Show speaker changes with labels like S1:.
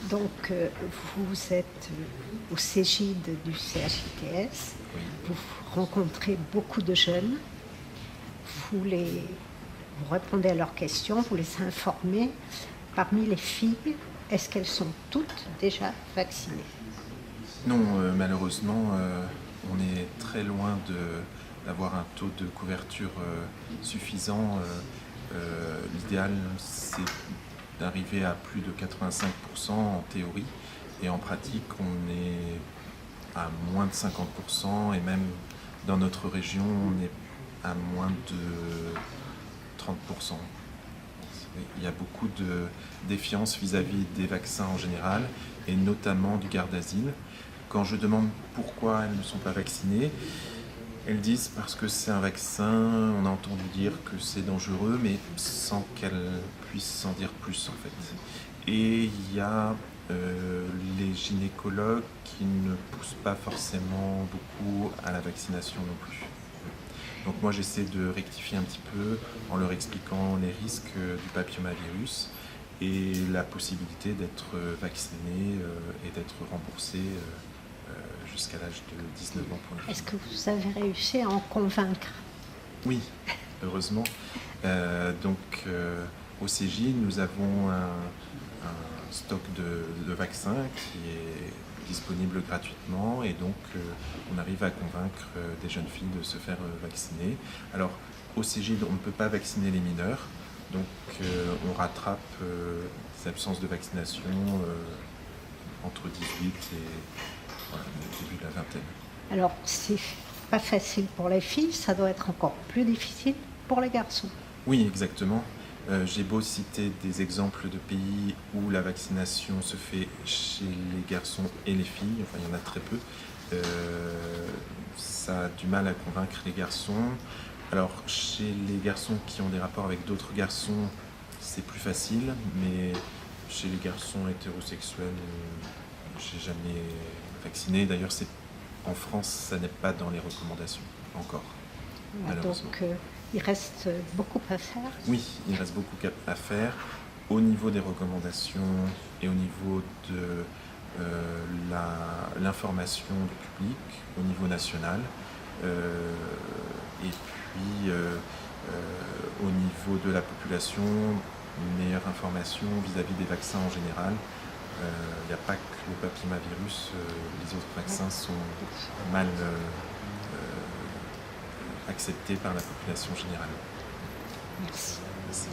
S1: Donc, vous êtes au Cégide du CHITS,
S2: Oui.
S1: vous rencontrez beaucoup de jeunes, vous répondez à leurs questions, vous les informez. Parmi les filles, est-ce qu'elles sont toutes déjà vaccinées?
S2: Non, malheureusement, on est très loin d'avoir un taux de couverture suffisant. L'idéal, c'est d'arriver à plus de 85% en théorie, et en pratique, on est à moins de 50%, et même dans notre région, on est à moins de 30%. Il y a beaucoup de défiance vis-à-vis des vaccins en général, et notamment du garde asile. Quand je demande pourquoi elles ne sont pas vaccinées, elles disent parce que c'est un vaccin, on a entendu dire que c'est dangereux, mais sans qu'elles puissent en dire plus en fait. Et il y a les gynécologues qui ne poussent pas forcément beaucoup à la vaccination non plus. Donc moi j'essaie de rectifier un petit peu en leur expliquant les risques du papillomavirus et la possibilité d'être vacciné et d'être remboursé jusqu'à l'âge de 19 ans pour les filles.
S1: Est-ce que vous avez réussi à en convaincre?
S2: Oui, heureusement. Au CJ, nous avons un stock de vaccins qui est disponible gratuitement, et donc on arrive à convaincre des jeunes filles de se faire vacciner. Alors au CJ, on ne peut pas vacciner les mineurs, donc on rattrape ces absences de vaccination entre 18 et voilà, le début de la vingtaine.
S1: Alors, c'est pas facile pour les filles, ça doit être encore plus difficile pour les garçons.
S2: Oui, exactement. J'ai beau citer des exemples de pays où la vaccination se fait chez les garçons et les filles, enfin il y en a très peu, ça a du mal à convaincre les garçons. Alors chez les garçons qui ont des rapports avec d'autres garçons, c'est plus facile, mais chez les garçons hétérosexuels, j'ai jamais vacciné. D'ailleurs, en France, ça n'est pas dans les recommandations, encore, malheureusement.
S1: Donc, il reste beaucoup à faire.
S2: Oui, il reste beaucoup à faire au niveau des recommandations et au niveau de l'information du public au niveau national, et puis au niveau de la population, une meilleure information vis-à-vis des vaccins en général. Il n'y a pas que le papillomavirus, les autres vaccins sont mal acceptés par la population générale.
S1: Merci.
S2: Merci.